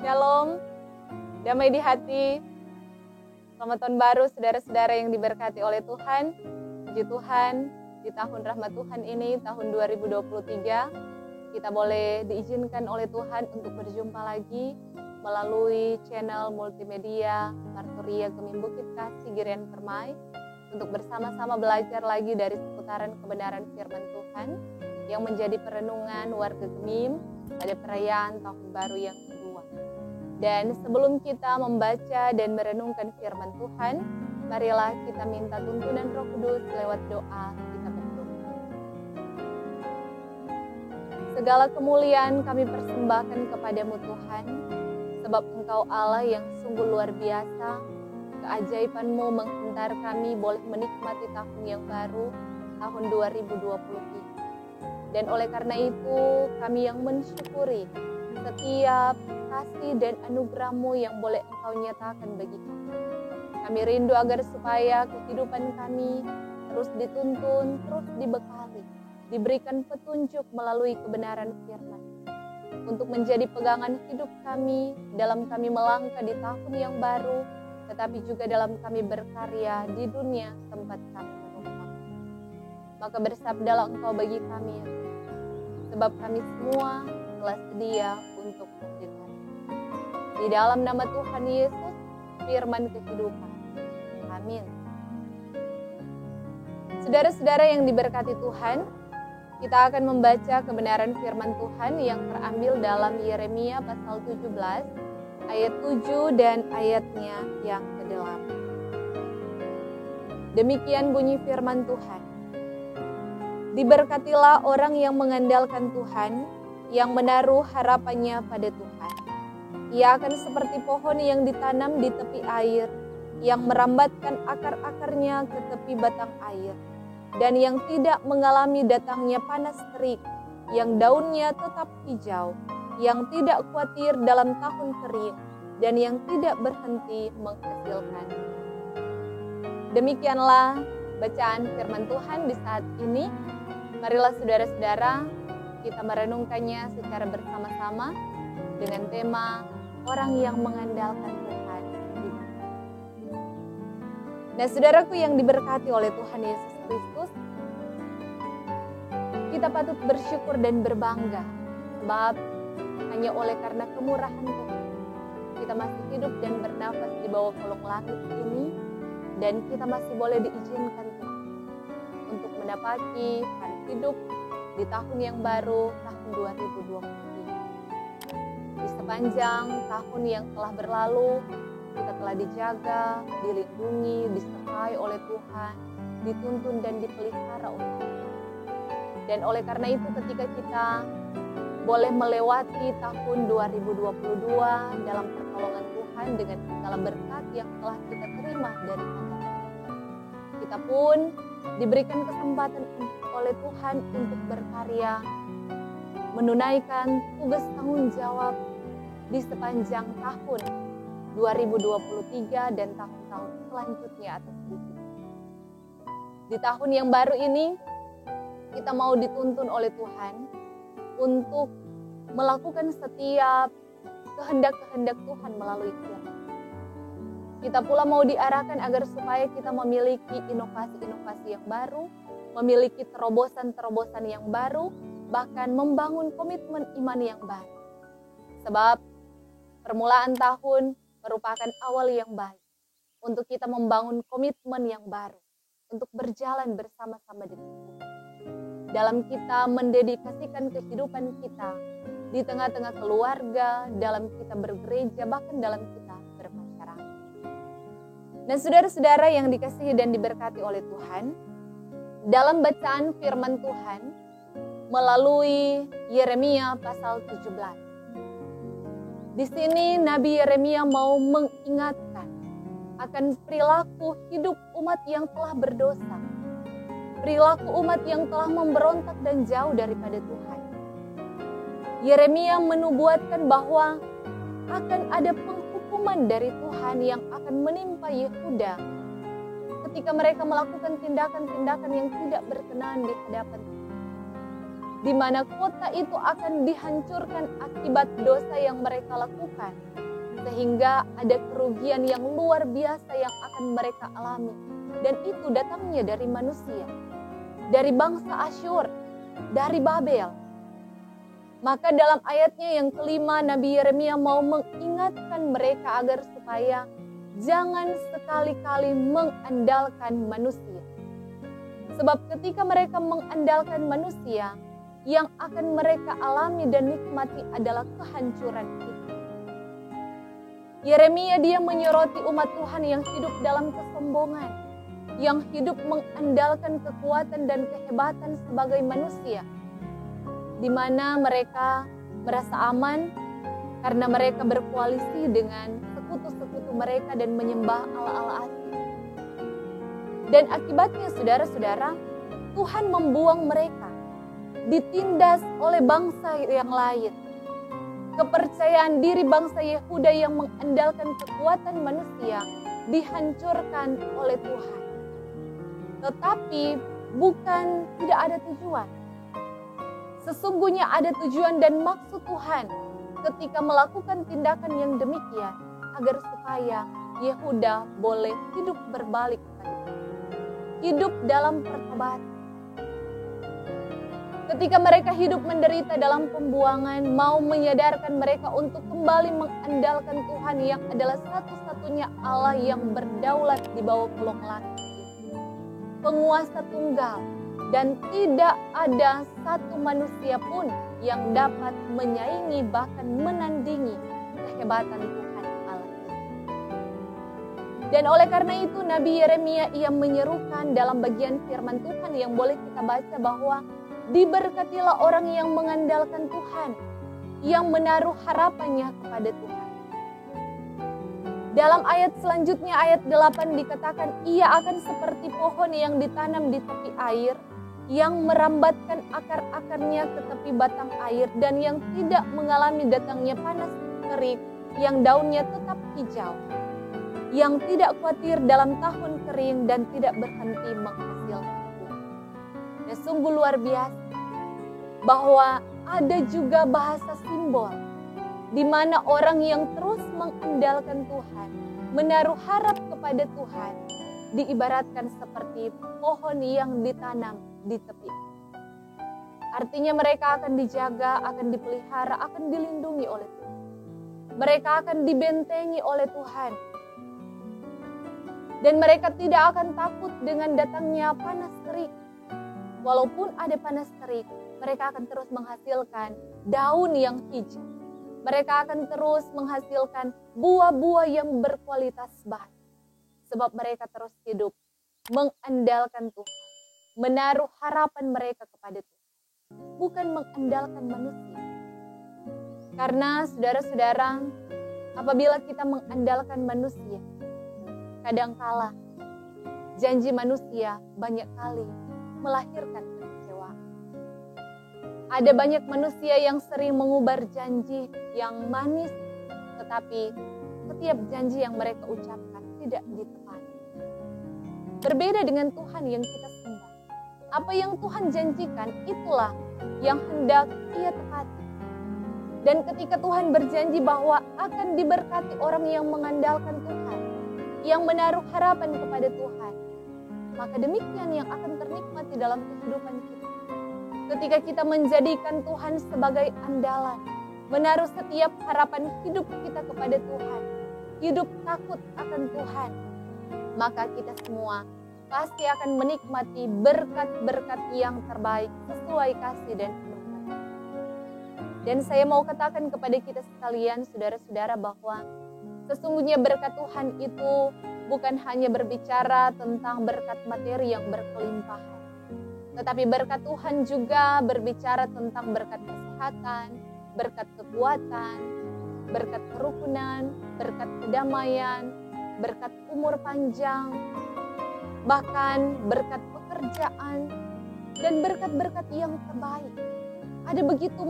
Shalom, damai di hati. Selamat tahun baru saudara-saudara yang diberkati oleh Tuhan. Puji Tuhan, di tahun rahmat Tuhan ini, tahun 2023, kita boleh diizinkan oleh Tuhan untuk berjumpa lagi melalui channel multimedia Martoria Gemim Bukit Kasih Girian Permai, untuk bersama-sama belajar lagi dari seputaran kebenaran firman Tuhan yang menjadi perenungan warga Gemim pada perayaan tahun baru yang kedua. Dan sebelum kita membaca dan merenungkan firman Tuhan, marilah kita minta tuntunan Roh Kudus lewat doa kita berdoa. Segala kemuliaan kami persembahkan kepadamu Tuhan, sebab Engkau Allah yang sungguh luar biasa. Keajaiban-Mu menghantar kami boleh menikmati tahun yang baru, tahun 2023. Dan oleh karena itu, kami yang mensyukuri setiap kasih dan anugerah-Mu yang boleh Engkau nyatakan bagi kami. Kami rindu agar supaya kehidupan kami terus dituntun, terus dibekali, diberikan petunjuk melalui kebenaran firman, untuk menjadi pegangan hidup kami dalam kami melangkah di tahun yang baru, tetapi juga dalam kami berkarya di dunia tempat kami menumpang. Maka bersabdalah Engkau bagi kami, ya Tuhan, sebab kami semua telah sedia untuk mendengar. Di dalam nama Tuhan Yesus, firman kehidupan. Amin. Saudara-saudara yang diberkati Tuhan, kita akan membaca kebenaran firman Tuhan yang terambil dalam Yeremia pasal 17, ayat 7 dan ayatnya yang ke-8. Demikian bunyi firman Tuhan. Diberkatilah orang yang mengandalkan Tuhan, yang menaruh harapannya pada Tuhan. Ia akan seperti pohon yang ditanam di tepi air, yang merambatkan akar-akarnya ke tepi batang air, dan yang tidak mengalami datangnya panas terik, yang daunnya tetap hijau, yang tidak khawatir dalam tahun kering, dan yang tidak berhenti menghasilkan. Demikianlah bacaan firman Tuhan di saat ini. Marilah saudara-saudara, kita merenungkannya secara bersama-sama dengan tema orang yang mengandalkan Tuhan. Nah, saudaraku yang diberkati oleh Tuhan Yesus Kristus, kita patut bersyukur dan berbangga, sebab hanya oleh karena kemurahan Tuhan kita masih hidup dan bernafas di bawah kolong langit ini, dan kita masih boleh diizinkan Tuhan untuk mendapati hari hidup di tahun yang baru, tahun 2023. Di sepanjang tahun yang telah berlalu, kita telah dijaga, dilindungi, disertai oleh Tuhan, dituntun dan dipelihara oleh Tuhan. Dan oleh karena itu ketika kita boleh melewati tahun 2022 dalam pertolongan Tuhan dengan segala berkat yang telah kita terima dari Tuhan, kita pun diberikan kesempatan oleh Tuhan untuk berkarya, menunaikan tugas tanggung jawab di sepanjang tahun 2023 dan tahun-tahun selanjutnya atas diri kita. Di tahun yang baru ini, kita mau dituntun oleh Tuhan untuk melakukan setiap kehendak-kehendak Tuhan melalui firman. Kita pula mau diarahkan agar supaya kita memiliki inovasi-inovasi yang baru, memiliki terobosan-terobosan yang baru, bahkan membangun komitmen iman yang baru. Sebab permulaan tahun merupakan awal yang baik untuk kita membangun komitmen yang baru, untuk berjalan bersama-sama dengan Tuhan. Dalam kita mendedikasikan kehidupan kita di tengah-tengah keluarga, dalam kita bergereja, bahkan dalam kita bermasyarakat. Dan saudara-saudara yang dikasihi dan diberkati oleh Tuhan, dalam bacaan firman Tuhan melalui Yeremia pasal 17. Di sini Nabi Yeremia mau mengingatkan akan perilaku hidup umat yang telah berdosa, perilaku umat yang telah memberontak dan jauh daripada Tuhan. Yeremia menubuatkan bahwa akan ada penghukuman dari Tuhan yang akan menimpa Yehuda ketika mereka melakukan tindakan-tindakan yang tidak berkenan di hadapan Tuhan. di mana kota itu akan dihancurkan akibat dosa yang mereka lakukan, sehingga ada kerugian yang luar biasa yang akan mereka alami. Dan itu datangnya dari manusia, dari bangsa Asyur, dari Babel. Maka dalam ayatnya yang kelima, Nabi Yeremia mau mengingatkan mereka agar supaya jangan sekali-kali mengandalkan manusia. Sebab ketika mereka mengandalkan manusia, yang akan mereka alami dan nikmati adalah kehancuran itu. Yeremia dia menyoroti umat Tuhan yang hidup dalam kesombongan, yang hidup mengandalkan kekuatan dan kehebatan sebagai manusia, di mana mereka merasa aman karena mereka berkoalisi dengan sekutu-sekutu mereka dan menyembah Allah-Allah asing. Dan akibatnya saudara-saudara, Tuhan membuang mereka, ditindas oleh bangsa yang lain. Kepercayaan diri bangsa Yehuda yang mengandalkan kekuatan manusia dihancurkan oleh Tuhan. Tetapi bukan tidak ada tujuan. Sesungguhnya ada tujuan dan maksud Tuhan ketika melakukan tindakan yang demikian, agar supaya Yehuda boleh hidup berbalik kepada Tuhan, hidup dalam pertobatan. Ketika mereka hidup menderita dalam pembuangan, mau menyadarkan mereka untuk kembali mengandalkan Tuhan yang adalah satu-satunya Allah yang berdaulat di bawah kolong langit, penguasa tunggal, dan tidak ada satu manusia pun yang dapat menyaingi bahkan menandingi kehebatan Tuhan Allah. Dan oleh karena itu Nabi Yeremia ia menyerukan dalam bagian firman Tuhan yang boleh kita baca bahwa diberkatilah orang yang mengandalkan Tuhan, yang menaruh harapannya kepada Tuhan. Dalam ayat selanjutnya, ayat 8 dikatakan, ia akan seperti pohon yang ditanam di tepi air, yang merambatkan akar-akarnya ke tepi batang air, dan yang tidak mengalami datangnya panas terik, yang daunnya tetap hijau, yang tidak khawatir dalam tahun kering dan tidak berhenti menghasilkan. Dan sungguh luar biasa bahwa ada juga bahasa simbol di mana orang yang terus mengandalkan Tuhan, menaruh harap kepada Tuhan, diibaratkan seperti pohon yang ditanam di tepi. Artinya mereka akan dijaga, akan dipelihara, akan dilindungi oleh Tuhan. Mereka akan dibentengi oleh Tuhan. Dan mereka tidak akan takut dengan datangnya panas terik. Walaupun ada panas terik, mereka akan terus menghasilkan daun yang hijau. Mereka akan terus menghasilkan buah-buah yang berkualitas baik. Sebab mereka terus hidup mengandalkan Tuhan, menaruh harapan mereka kepada Tuhan, bukan mengandalkan manusia. Karena saudara-saudara, apabila kita mengandalkan manusia, kadangkala janji manusia banyak kali melahirkan kekecewaan. Ada banyak manusia yang sering mengubar janji yang manis, tetapi setiap janji yang mereka ucapkan tidak ditepati. Berbeda dengan Tuhan yang kita sembah. Apa yang Tuhan janjikan, itulah yang hendak Ia tepati. Dan ketika Tuhan berjanji bahwa akan diberkati orang yang mengandalkan Tuhan, yang menaruh harapan kepada Tuhan, maka demikian yang akan ternikmati dalam kehidupan kita. Ketika kita menjadikan Tuhan sebagai andalan, menaruh setiap harapan hidup kita kepada Tuhan, hidup takut akan Tuhan, maka kita semua pasti akan menikmati berkat-berkat yang terbaik sesuai kasih dan anugerah. Dan saya mau katakan kepada kita sekalian, saudara-saudara, bahwa sesungguhnya berkat Tuhan itu bukan hanya berbicara tentang berkat materi yang berkelimpahan, tetapi berkat Tuhan juga berbicara tentang berkat kesehatan, berkat kekuatan, berkat kerukunan, berkat kedamaian, berkat umur panjang, bahkan berkat pekerjaan, dan berkat-berkat yang terbaik. Ada begitu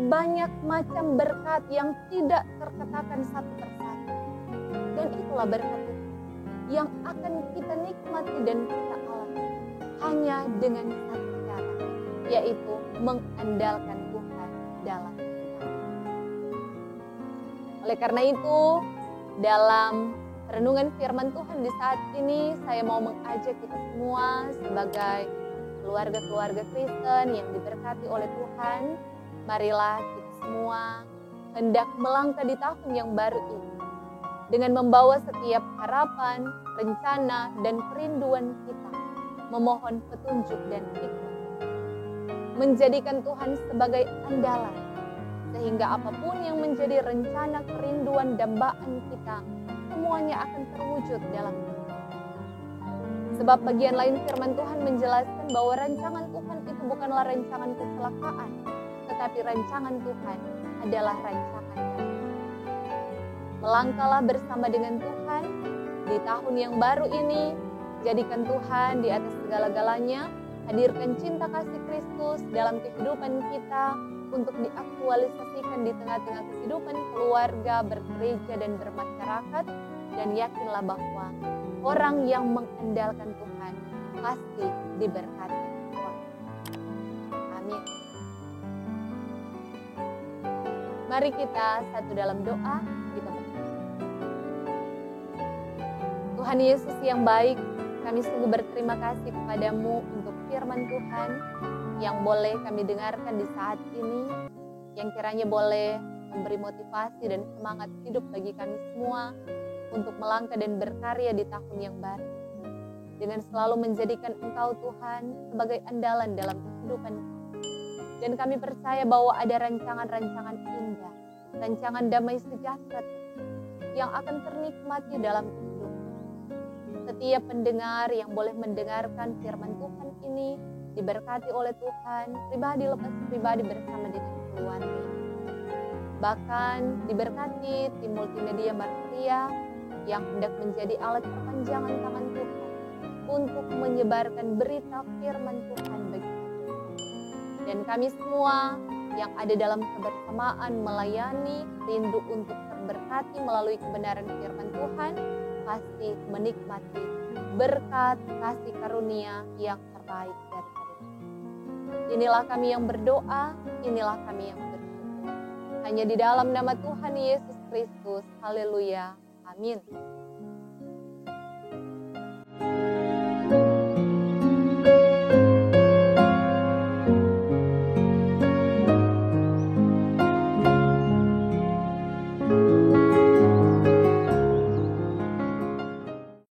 banyak macam berkat yang tidak terkatakan satu persatu. Dan itulah berkat itu yang akan kita nikmati dan kita alami hanya dengan satu cara, yaitu mengandalkan Tuhan dalam kehidupan. Oleh karena itu, dalam renungan firman Tuhan di saat ini, saya mau mengajak kita semua sebagai keluarga-keluarga Kristen yang diberkati oleh Tuhan, marilah kita semua hendak melangkah di tahun yang baru ini dengan membawa setiap harapan, rencana, dan kerinduan kita, memohon petunjuk dan hikmat, menjadikan Tuhan sebagai andalan, sehingga apapun yang menjadi rencana, kerinduan, dambaan kita, semuanya akan terwujud dalam hidup. Sebab bagian lain firman Tuhan menjelaskan bahwa rancangan Tuhan itu bukanlah rancangan kecelakaan, tetapi rancangan Tuhan adalah rancangan damai. Melangkahlah bersama dengan Tuhan di tahun yang baru ini, jadikan Tuhan di atas segala-galanya, hadirkan cinta kasih Kristus dalam kehidupan kita untuk diaktualisasikan di tengah-tengah kehidupan keluarga, bergereja, dan bermasyarakat, dan yakinlah bahwa orang yang mengandalkan Tuhan pasti diberkati Tuhan. Amin. Mari kita satu dalam doa, kita berdoa. Tuhan Yesus yang baik, kami sungguh berterima kasih kepadamu untuk firman Tuhan yang boleh kami dengarkan di saat ini, yang kiranya boleh memberi motivasi dan semangat hidup bagi kami semua untuk melangkah dan berkarya di tahun yang baru, dengan selalu menjadikan Engkau Tuhan sebagai andalan dalam kehidupan kami. Dan kami percaya bahwa ada rancangan-rancangan indah, rancangan damai sejahtera yang akan ternikmati dalam kehidupan setiap pendengar yang boleh mendengarkan firman Tuhan ini, diberkati oleh Tuhan, pribadi lepas pribadi bersama dengan keluarga. Bahkan diberkati tim multimedia Martiria yang hendak menjadi alat perpanjangan tangan Tuhan untuk menyebarkan berita firman Tuhan bagi kita. Dan kami semua yang ada dalam kebersamaan melayani, rindu untuk terberkati melalui kebenaran firman Tuhan, pasti menikmati berkat kasih karunia yang terbaik daripada Tuhan. Inilah kami yang berdoa, inilah kami yang bersyukur. Hanya di dalam nama Tuhan Yesus Kristus. Haleluya. Amin.